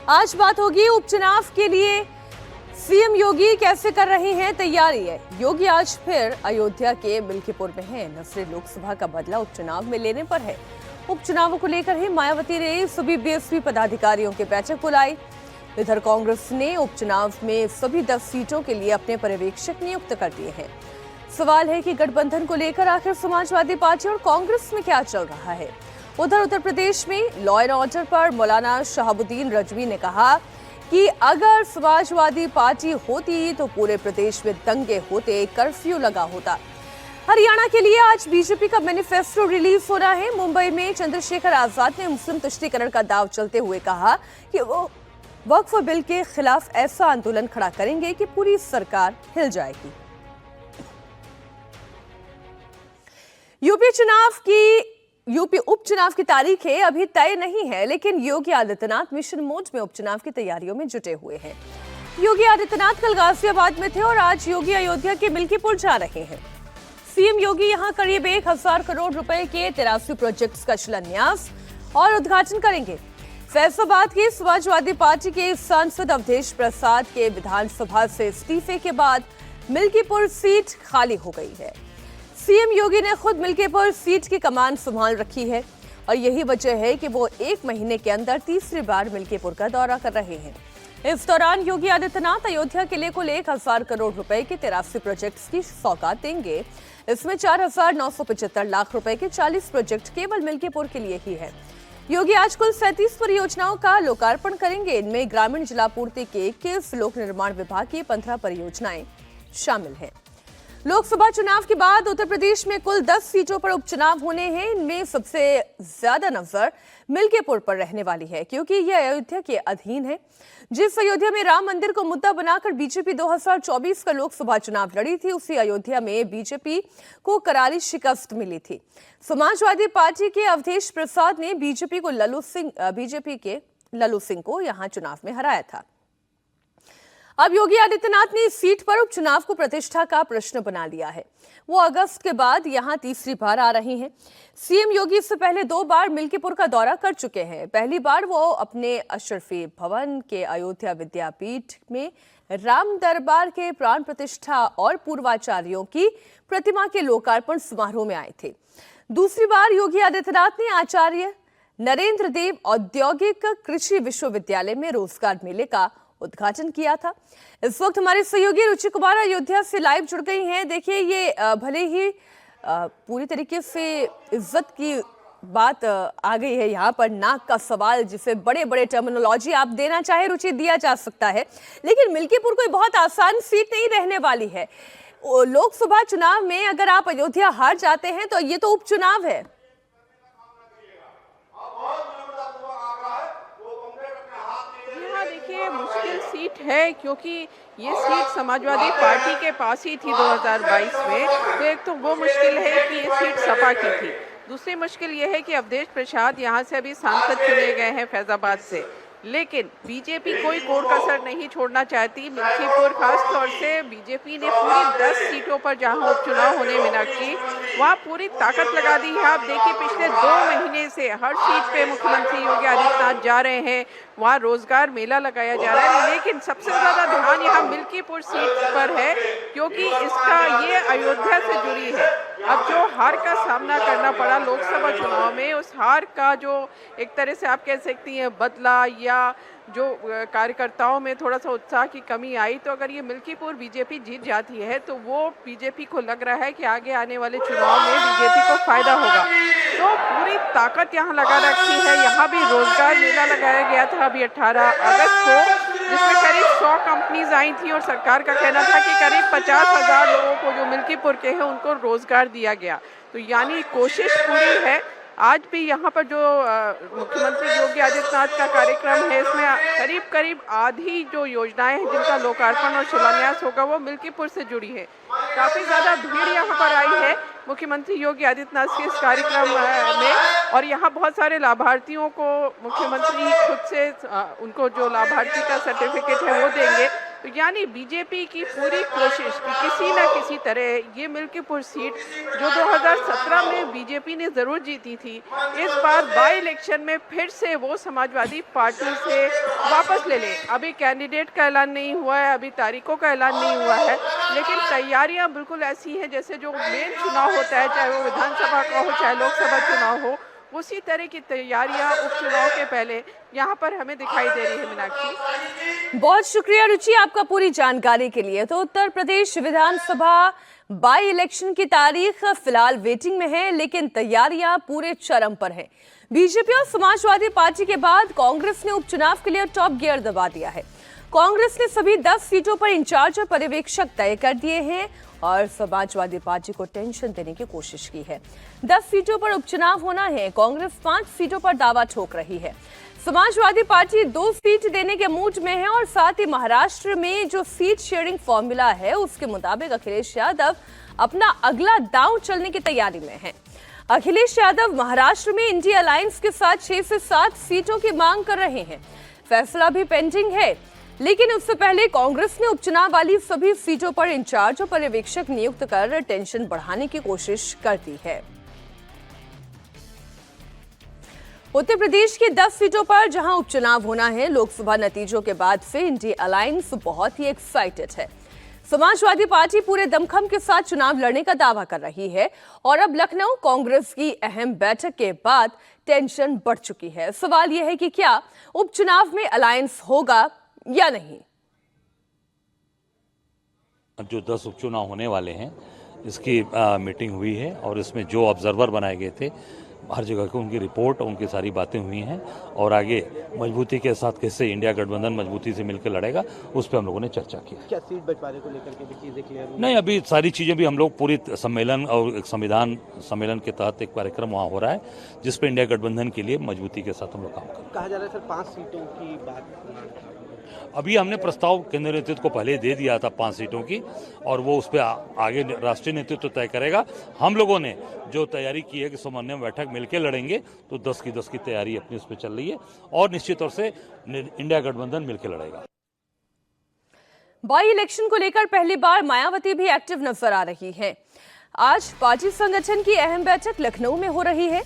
आज बात होगी उपचुनाव के लिए सीएम योगी कैसे कर रहे हैं तैयारी है। योगी आज फिर अयोध्या के मिल्कीपुर में हैं। नसरी लोकसभा का बदला उपचुनाव में लेने पर है। उपचुनावों को लेकर ही मायावती ने सभी बीएसपी पदाधिकारियों की बैठक बुलाई। इधर कांग्रेस ने उपचुनाव में सभी 10 सीटों के लिए अपने पर्यवेक्षक नियुक्त कर दिए हैं। सवाल है कि गठबंधन को लेकर आखिर समाजवादी पार्टी और कांग्रेस में क्या चल रहा है। उधर उत्तर प्रदेश में लॉ एंड ऑर्डर पर मौलाना शहाबुद्दीन रजवी ने कहा कि अगर समाजवादी पार्टी होती तो पूरे प्रदेश में दंगे होते, कर्फ्यू लगा होता। हरियाणा के लिए आज बीजेपी का मैनिफेस्टो रिलीज हो रहा है। मुंबई में चंद्रशेखर आजाद ने मुस्लिम तुष्टीकरण का दाव चलते हुए कहा कि वो वक्फ बिल के खिलाफ ऐसा आंदोलन खड़ा करेंगे कि पूरी सरकार हिल जाएगी। यूपी उपचुनाव की तारीखें अभी तय नहीं है, लेकिन योगी आदित्यनाथ मिशन मोड में उपचुनाव की तैयारियों में जुटे हुए हैं। योगी आदित्यनाथ कल गाजियाबाद में थे और आज योगी अयोध्या के मिल्कीपुर जा रहे हैं। सीएम योगी यहां करीब 1000 करोड़ रुपए के 83 प्रोजेक्ट्स का शिलान्यास और उद्घाटन करेंगे। फैसलाबाद की समाजवादी पार्टी के सांसद अवधेश प्रसाद के विधानसभा से इस्तीफे के बाद मिल्कीपुर सीट खाली हो गई है। सीएम योगी ने खुद मिल्कीपुर सीट की कमान संभाल रखी है और यही वजह है कि वो 1 महीने के अंदर तीसरी बार मिल्कीपुर का दौरा कर रहे हैं। इस दौरान योगी आदित्यनाथ अयोध्या किले को 1000 करोड़ रुपए के 83 प्रोजेक्ट्स की सौगात देंगे। इसमें 4975 लाख रुपए के 40 प्रोजेक्ट केवल मिल्कीपुर के लिए ही है। योगी आज कुल 37 परियोजनाओं का लोकार्पण करेंगे। इनमें ग्रामीण जलापूर्ति के 21, लोक निर्माण विभाग की 15 परियोजनाएं शामिल हैं। लोकसभा चुनाव के बाद उत्तर प्रदेश में कुल 10 सीटों पर उपचुनाव होने हैं। इनमें सबसे ज्यादा नजर मिल्कीपुर पर रहने वाली है, क्योंकि यह अयोध्या के अधीन है। जिस अयोध्या में राम मंदिर को मुद्दा बनाकर बीजेपी 2024 का लोकसभा चुनाव लड़ी थी, उसी अयोध्या में बीजेपी को करारी शिकस्त मिली थी। समाजवादी पार्टी के अवधेश प्रसाद ने बीजेपी के लल्लू सिंह को यहां चुनाव में हराया था। अब योगी आदित्यनाथ ने इस सीट पर उपचुनाव को प्रतिष्ठा का प्रश्न बना लिया है। वो अगस्त के बाद यहां तीसरी बार आ रहे हैं। सीएम योगी इससे पहले 2 बार मिल्कीपुर का दौरा कर चुके हैं। पहली बार वो अपने अशरफी भवन के अयोध्या विद्यापीठ में राम दरबार के प्राण प्रतिष्ठा और पूर्वाचार्यों की प्रतिमा के लोकार्पण समारोह में आए थे। दूसरी बार योगी आदित्यनाथ ने आचार्य नरेंद्र देव औद्योगिक कृषि विश्वविद्यालय में रोजगार मेले का उद्घाटन किया था। इस वक्त हमारे सहयोगी रुचि कुमार अयोध्या से लाइव जुड़ गई हैं। देखिए, ये भले ही पूरी तरीके से इज्जत की बात आ गई है यहाँ पर, नाक का सवाल जिसे बड़े बड़े टर्मिनोलॉजी आप देना चाहे रुचि दिया जा सकता है, लेकिन मिल्कीपुर कोई बहुत आसान सीट नहीं रहने वाली है। लोकसभा चुनाव में अगर आप अयोध्या हार जाते हैं तो ये तो उपचुनाव है। देखिए, मुश्किल सीट है, क्योंकि ये सीट समाजवादी पार्टी के पास ही थी 2022 में। तो एक तो वो मुश्किल है कि ये सीट सपा की थी। दूसरी मुश्किल ये है कि अवधेश प्रसाद यहाँ से अभी सांसद चुने गए हैं फैजाबाद से, लेकिन बीजेपी कोई कोर कसर नहीं छोड़ना चाहती। मिल्कीपुर खास तौर से बीजेपी ने पूरी 10 सीटों पर जहां उपचुनाव होने मीनाक्षी, वहां पूरी ताकत लगा दी है। आप देखिए, पिछले 2 महीने से हर सीट पे मुख्यमंत्री योगी आदित्यनाथ जा रहे हैं, वहाँ रोजगार मेला लगाया जा रहा है। लेकिन सबसे ज़्यादा ध्यान यहाँ मिल्कीपुर सीट पर है, क्योंकि ये अयोध्या से जुड़ी है। अब जो हार का सामना करना पड़ा लोकसभा चुनाव में, उस हार का जो एक तरह से आप कह सकती हैं बदला, या जो कार्यकर्ताओं में थोड़ा सा उत्साह की कमी आई, तो अगर ये मिल्कीपुर बीजेपी जीत जाती है तो वो बीजेपी को लग रहा है कि आगे आने वाले चुनाव में बीजेपी को फायदा होगा। तो पूरी ताकत यहाँ लगा रखी है। यहाँ भी रोजगार मेला लगाया गया था अभी 18 अगस्त को, जिसमें करीब 100 कंपनीज आई थी और सरकार का कहना था कि करीब 50,000 लोगों को जो मिल्कीपुर के हैं उनको रोजगार दिया गया। तो यानी कोशिश पूरी है। आज भी यहाँ पर जो मुख्यमंत्री योगी आदित्यनाथ का कार्यक्रम है, इसमें करीब आधी जो योजनाएं हैं जिनका लोकार्पण और शिलान्यास होगा वो मिल्कीपुर से जुड़ी है। काफ़ी ज़्यादा भीड़ यहाँ पर आई है मुख्यमंत्री योगी आदित्यनाथ के इस कार्यक्रम में, और यहाँ बहुत सारे लाभार्थियों को मुख्यमंत्री खुद से उनको जो लाभार्थी का सर्टिफिकेट है वो देंगे। यानी बीजेपी की पूरी कोशिश कि किसी न किसी तरह ये मिल्कीपुर सीट जो 2017 में बीजेपी ने जरूर जीती थी, इस बार बाई इलेक्शन में फिर से वो समाजवादी पार्टी से वापस ले लें। अभी कैंडिडेट का ऐलान नहीं हुआ है, अभी तारीखों का ऐलान नहीं हुआ है, लेकिन तैयारियां बिल्कुल ऐसी हैं जैसे जो मेन चुनाव होता है, चाहे वो विधानसभा का हो चाहे लोकसभा चुनाव हो, उसी तरह की तैयारियां उपचुनाव के पहले यहाँ पर हमें दिखाई दे रही है। मीनाक्षी, बहुत शुक्रिया रुचि आपका पूरी जानकारी के लिए। तो उत्तर प्रदेश विधानसभा बाई इलेक्शन की तारीख फिलहाल वेटिंग में है, लेकिन तैयारियां पूरे चरम पर हैं। बीजेपी और समाजवादी पार्टी के बाद कांग्रेस ने उपचुनाव के लिए टॉप गियर दबा दिया है। कांग्रेस ने सभी 10 सीटों पर इंचार्ज और पर्यवेक्षक तय कर दिए हैं और समाजवादी पार्टी को टेंशन देने की कोशिश की है। 10 सीटों पर उपचुनाव होना है। कांग्रेस 5 सीटों पर दावा ठोक रही है। समाजवादी पार्टी 2 सीट देने के मूड में है और साथ ही महाराष्ट्र में जो सीट शेयरिंग फॉर्मूला है उसके मुताबिक अखिलेश यादव अपना अगला दांव चलने की तैयारी में है। अखिलेश यादव महाराष्ट्र में इंडिया अलायंस के साथ 6 से 7 सीटों की मांग कर रहे हैं। फैसला भी पेंडिंग है, लेकिन उससे पहले कांग्रेस ने उपचुनाव वाली सभी सीटों पर इंचार्ज और पर्यवेक्षक नियुक्त कर टेंशन बढ़ाने की कोशिश करती है। उत्तर प्रदेश की 10 सीटों पर जहां उपचुनाव होना है, लोकसभा नतीजों के बाद से इंडिया अलायंस बहुत ही एक्साइटेड है। समाजवादी पार्टी पूरे दमखम के साथ चुनाव लड़ने का दावा कर रही है और अब लखनऊ कांग्रेस की अहम बैठक के बाद टेंशन बढ़ चुकी है। सवाल यह है कि क्या उपचुनाव में अलायंस होगा या नहीं। जो 10 उपचुनाव होने वाले हैं इसकी मीटिंग हुई है और इसमें जो ऑब्जर्वर बनाए गए थे हर जगह की उनकी रिपोर्ट और उनकी सारी बातें हुई हैं और आगे मजबूती के साथ कैसे इंडिया गठबंधन मजबूती से मिलकर लड़ेगा उस पर हम लोगों ने चर्चा की। क्या सीट बंटवारे को लेकर के भी चीजें क्लियर हुई? नहीं, अभी सारी चीज़ें भी हम लोग पूरी सम्मेलन और एक संविधान सम्मेलन के तहत एक कार्यक्रम वहाँ हो रहा है जिस पर इंडिया गठबंधन के लिए मजबूती के साथ हम लोग काम कर रहे हैं। कहा जा रहा है सर 5 सीटों की बात। अभी हमने प्रस्ताव केंद्रीय नेतृत्व को पहले दे दिया था 5 सीटों की और वो उस पर आगे राष्ट्रीय नेतृत्व तय करेगा। हम लोगों ने जो तैयारी की है कि समन्वय बैठक मिलकर लड़ेंगे, तो 10 की तैयारी अपनी उस पर चल रही है और निश्चित तौर से इंडिया गठबंधन मिलकर लड़ेगा। बाई इलेक्शन को लेकर पहली बार मायावती भी एक्टिव नजर आ रही हैं। आज पार्टी संगठन की अहम बैठक लखनऊ में हो रही है।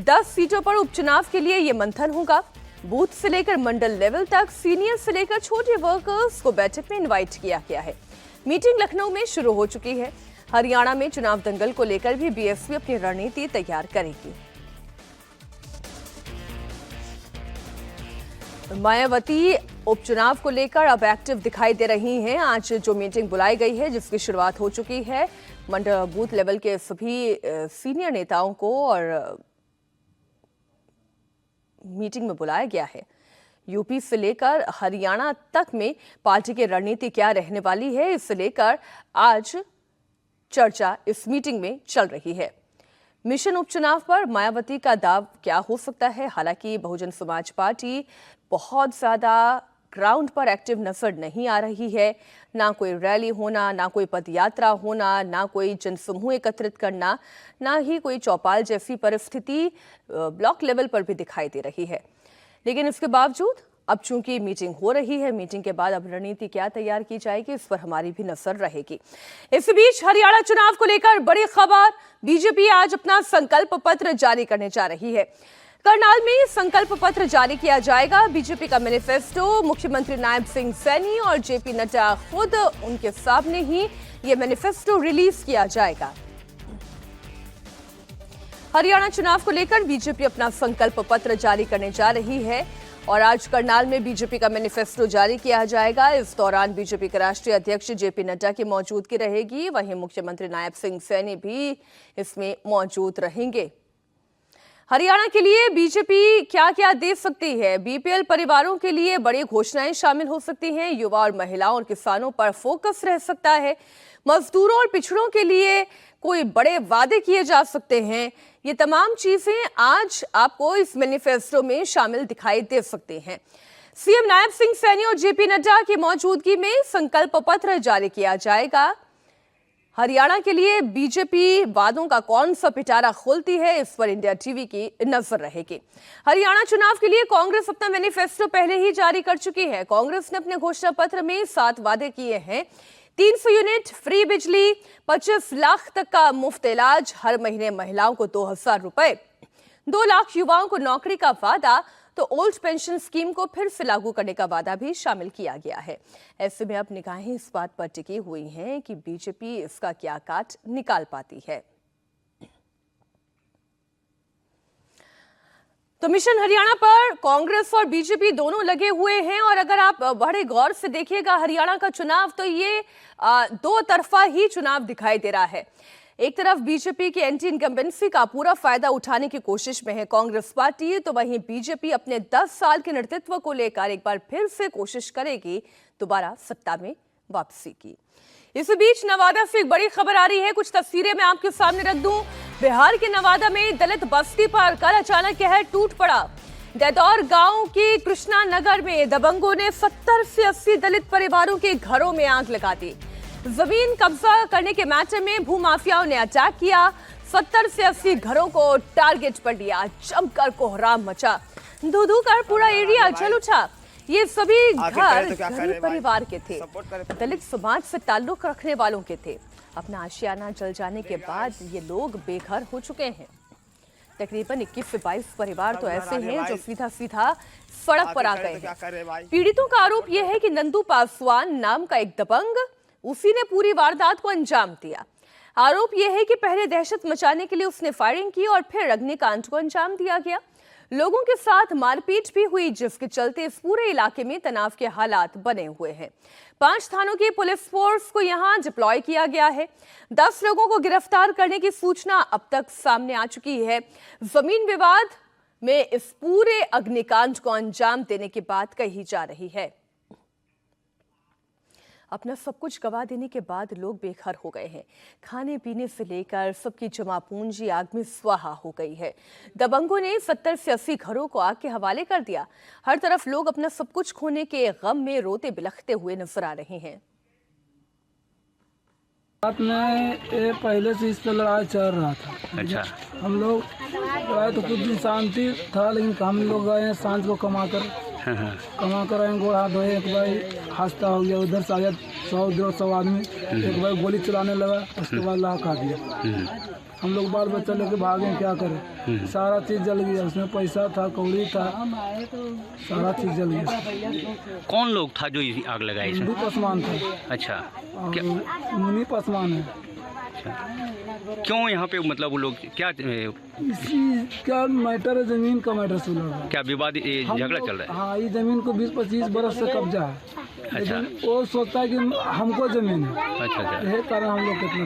10 सीटों पर उपचुनाव के लिए ये मंथन होगा। बूथ से लेकर मंडल लेवल तक सीनियर से लेकर छोटे वर्कर्स को बैठक में इनवाइट किया गया है। मीटिंग लखनऊ में शुरू हो चुकी है। हरियाणा में चुनाव दंगल को लेकर भी बीएसपी अपनी रणनीति तैयार करेगी। मायावती उपचुनाव को लेकर अब एक्टिव दिखाई दे रही हैं। आज जो मीटिंग बुलाई गई है जिसकी शुरुआत हो चुकी है, मंडल बूथ लेवल के सभी सीनियर नेताओं को और मीटिंग में बुलाया गया है। यूपी से लेकर हरियाणा तक में पार्टी की रणनीति क्या रहने वाली है, इससे लेकर आज चर्चा इस मीटिंग में चल रही है। मिशन उपचुनाव पर मायावती का दाव क्या हो सकता है? हालांकि बहुजन समाज पार्टी बहुत ज्यादा ग्राउंड पर एक्टिव नजर नहीं आ रही है। ना कोई रैली होना, ना कोई पदयात्रा होना, ना कोई जनसमूह एकत्रित करना, ना ही कोई चौपाल जैसी परिस्थिति ब्लॉक लेवल पर भी दिखाई दे रही है। लेकिन इसके बावजूद अब चूंकि मीटिंग हो रही है, मीटिंग के बाद अब रणनीति क्या तैयार की जाएगी इस पर हमारी भी नजर रहेगी। इस बीच हरियाणा चुनाव को लेकर बड़ी खबर, बीजेपी आज अपना संकल्प पत्र जारी करने जा रही है। करनाल में संकल्प पत्र जारी किया जाएगा। बीजेपी का मैनिफेस्टो मुख्यमंत्री नायब सिंह सैनी और जेपी नड्डा खुद उनके सामने ही ये मैनिफेस्टो रिलीज किया जाएगा। हरियाणा चुनाव को लेकर बीजेपी अपना संकल्प पत्र जारी करने जा रही है और आज करनाल में बीजेपी का मैनिफेस्टो जारी किया जाएगा। इस दौरान बीजेपी के राष्ट्रीय अध्यक्ष जेपी नड्डा की मौजूदगी रहेगी। वहीं मुख्यमंत्री नायब सिंह सैनी भी इसमें मौजूद रहेंगे। हरियाणा के लिए बीजेपी क्या क्या दे सकती है? बीपीएल परिवारों के लिए बड़ी घोषणाएं शामिल हो सकती हैं। युवा और महिलाओं और किसानों पर फोकस रह सकता है। मजदूरों और पिछड़ों के लिए कोई बड़े वादे किए जा सकते हैं। ये तमाम चीजें आज आपको इस मैनिफेस्टो में शामिल दिखाई दे सकती हैं। सीएम नायब सिंह सैनी और जेपी नड्डा की मौजूदगी में संकल्प पत्र जारी किया जाएगा। हरियाणा के लिए बीजेपी वादों का कौन सा पिटारा खोलती है, इस पर इंडिया टीवी की नजर रहेगी। हरियाणा चुनाव के लिए कांग्रेस अपना मैनिफेस्टो पहले ही जारी कर चुकी है। कांग्रेस ने अपने घोषणा पत्र में 7 वादे किए हैं। 300 यूनिट फ्री बिजली, 25 लाख तक का मुफ्त इलाज, हर महीने महिलाओं को 2000 रुपए, 2 लाख युवाओं को नौकरी का वादा, तो ओल्ड पेंशन स्कीम को फिर से लागू करने का वादा भी शामिल किया गया है। ऐसे में अब निगाहें इस बात पर टिकी हुई हैं कि बीजेपी इसका क्या काट निकाल पाती है। तो मिशन हरियाणा पर कांग्रेस और बीजेपी दोनों लगे हुए हैं और अगर आप बड़े गौर से देखिएगा हरियाणा का चुनाव तो ये 2 तरफा ही चुनाव दिखाई दे रहा है। एक तरफ बीजेपी की एंटी इनकम्बेंसी का पूरा फायदा उठाने की कोशिश में है कांग्रेस पार्टी, तो वहीं बीजेपी अपने 10 साल के नेतृत्व को लेकर एक बार फिर से कोशिश करेगी दोबारा सत्ता में वापसी की। इसी बीच नवादा से एक बड़ी खबर आ रही है, कुछ तस्वीरें मैं आपके सामने रख दूं। बिहार के नवादा में दलित बस्ती पर कल अचानक कहर टूट पड़ा। ददौर गांव की कृष्णा नगर में दबंगों ने 70 से 80 दलित परिवारों के घरों में आग लगा दी। जमीन कब्जा करने के मैटर में भूमाफियाओं ने अटैक किया, 70 से 80 घरों को टारगेट पर लिया, जमकर कोहराम मचा, धू कर पूरा एरिया जल उठा। ये सभी घर गरीब परिवार के थे, दलित समाज से ताल्लुक रखने वालों के थे। अपना आशियाना जल जाने के बाद ये लोग बेघर हो चुके हैं। तकरीबन 21 से 22 परिवार तो ऐसे हैं जो सीधा सड़क पर आ गए हैं। पीड़ितों का आरोप यह है कि नंदू पासवान नाम का एक दबंग, उसी ने पूरी वारदात को अंजाम दिया। आरोप यह है कि पहले दहशत मचाने के लिए उसने फायरिंग की और फिर अग्निकांड को अंजाम दिया गया। लोगों के साथ मारपीट भी हुई, जिसके चलते इस पूरे इलाके में तनाव के हालात बने हुए हैं। 5 थानों की पुलिस फोर्स को यहां डिप्लॉय किया गया है। 10 लोगों को गिरफ्तार करने की सूचना अब तक सामने आ चुकी है। जमीन विवाद में इस पूरे अग्निकांड को अंजाम देने की बात कही जा रही है। अपना सब कुछ गवा देने के बाद लोग बेघर हो गए हैं। खाने पीने से लेकर सबकी जमा पूंजी आग में स्वाहा हो गई है। दबंगों ने 70 से 80 घरों को आग के हवाले कर दिया। हर तरफ लोग अपना सब कुछ खोने के गम में रोते बिलखते हुए नजर आ रहे हैं। रात में पहले से इस पर लड़ाई चल रहा था। अच्छा, हम लोग लड़ाई तो कुछ दिन शांति था, लेकिन हम लोग गए सांझ को कमा कर आए, गोड़ हाथ धोए। एक भाई हादसा हो गया, उधर से आया 100-150 आदमी, एक भाई गोली चलाने लगा, उसके बाद लाख आ गया। हम लोग बाल बच्चा लेके भागे, क्या करें, सारा चीज जल गया। उसमें पैसा था, कौड़ी था, सारा चीज जल गया। कौन लोग था जो इसी आग लगाई? हिंदू पासवान था। अच्छा, मुनि पासवान है। क्यों यहाँ पे मतलब वो लोग क्या क्या मैटर है? जमीन का मैटर सुन रहा है। क्या विवाद झगड़ा चल रहा है? हाँ, ये जमीन को 20-25 बरस से कब्जा है। अच्छा, वो सोचता है कि हमको जमीन है। अच्छा, यही कारण हम लोग कितना।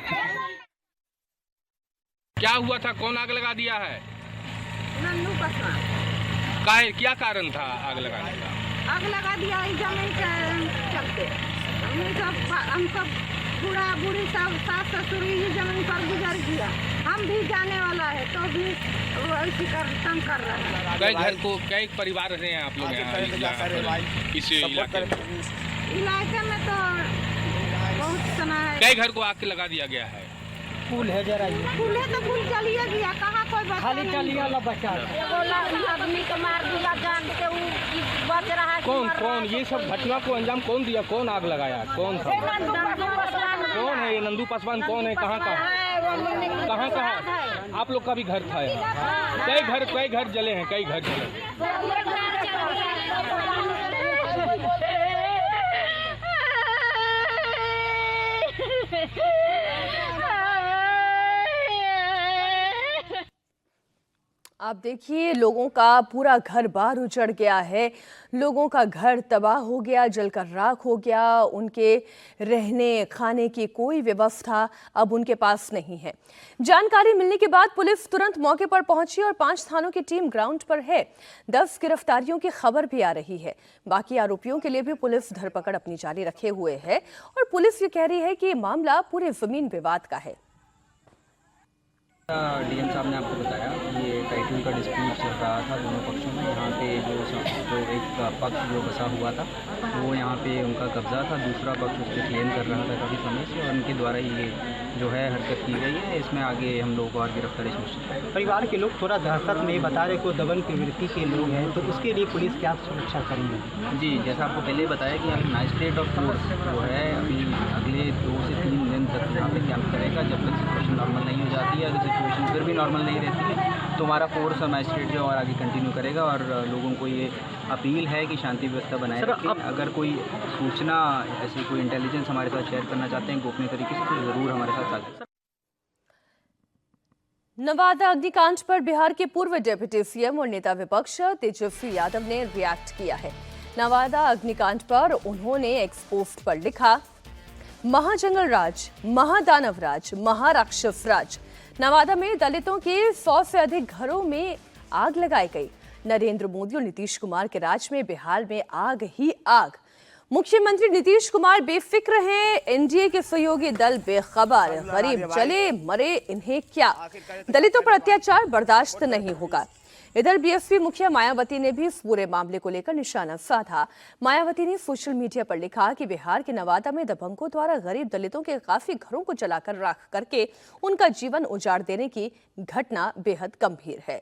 क्या हुआ था? कौन आग लगा दिया है? नंदू पासवान। काहे क्या कारण था आग लगाने का? आग लगा दिया जमीन के चलते। हम सब बूढ़ा बूढ़ी सब सास ससुर ही जमीन पर गुजर गया। हम भी जाने वाला है तो भी ऐसी तंग कर रहा है। कई घर को कई परिवार रहे हैं आप लोग यहाँ इस इलाके में तो बहुत सना है। कई घर को आग के लगा दिया गया है। फूल है जरा, फूल है तो फूल चलिए गया, कहाँ कोई बचा खाली चलिए वाला बचा। आदमी को मार दिया, जान के वो बच रहा है। कौन ये सब घटना को अंजाम कौन दिया? कौन आग लगाया? कौन था? कौन है ये नंदू पासवान? कौन है? कहाँ आप लोग का भी घर था यहाँ? कई घर जले हैं, कई घर जले। आप देखिए, लोगों का पूरा घर बार उजड़ गया है। लोगों का घर तबाह हो गया, जलकर राख हो गया। उनके रहने खाने की कोई व्यवस्था अब उनके पास नहीं है। जानकारी मिलने के बाद पुलिस तुरंत मौके पर पहुंची और 5 थानों की टीम ग्राउंड पर है। 10 गिरफ्तारियों की खबर भी आ रही है। बाकी आरोपियों के लिए भी पुलिस धरपकड़ अपनी जारी रखे हुए है और पुलिस ये कह रही है कि ये मामला पूरे जमीन विवाद का है। डीएम साहब ने आपको बताया कि ये टाइटल का डिस्प्यूट चल रहा था दोनों पक्षों में, यहाँ पे जो एक पक्ष जो बसा हुआ था वो यहाँ पे उनका कब्जा था, दूसरा पक्ष उस पर क्लेम कर रहा था काफ़ी समय से, और उनके द्वारा ये जो है हरकत की गई है। इसमें आगे हम लोगों को और गिरफ्तारी सुनिश्चित है। परिवार के लोग थोड़ा दहशत में बता रहे को दबन प्रवृत्ति के लोग हैं, तो उसके लिए पुलिस क्या सुरक्षा करेगी? जी, जैसा आपको पहले बताया कि यहाँ मजिस्ट्रेट ऑफ कोर्ट जो है अभी अगले 2 से 3 दिन तक यहाँ पे कैंप करेगा, जब तक सिचुएशन नॉर्मल नहीं हो जाती है। अगर सिचुएशन फिर भी नॉर्मल नहीं रहती है तो हमारा फोर्स और मजिस्ट्रेट जो और आगे कंटिन्यू करेगा, और लोगों को ये अपील है कि शांति व्यवस्था बनाए रखें। अगर कोई सूचना ऐसी कोई इंटेलिजेंस हमारे साथ शेयर करना चाहते हैं गोपनीय तरीके से, तो ज़रूर हमारे साथ साझा। नवादा अग्निकांड पर बिहार के पूर्व डिप्टी सीएम और नेता विपक्ष तेजस्वी यादव ने रिएक्ट किया है। नवादा अग्निकांड पर उन्होंने एक्स पोस्ट पर लिखा, महाजंगल राज, महादानव राज, महाराक्षस राज। नवादा में दलितों के 100 से अधिक घरों में आग लगाई गई। नरेंद्र मोदी और नीतीश कुमार के राज में बिहार में आग ही आग। मुख्यमंत्री नीतीश कुमार बेफिक्र हैं, एनडीए के सहयोगी दल बेखबर। गरीब जले मरे इन्हें क्या, दलितों पर अत्याचार बर्दाश्त नहीं होगा। इधर बीएसपी मुखिया मायावती ने भी इस पूरे मामले को लेकर निशाना साधा। मायावती ने सोशल मीडिया पर लिखा कि बिहार के नवादा में दबंगों द्वारा गरीब दलितों के काफी घरों को जलाकर राख करके उनका जीवन उजाड़ देने की घटना बेहद गंभीर है।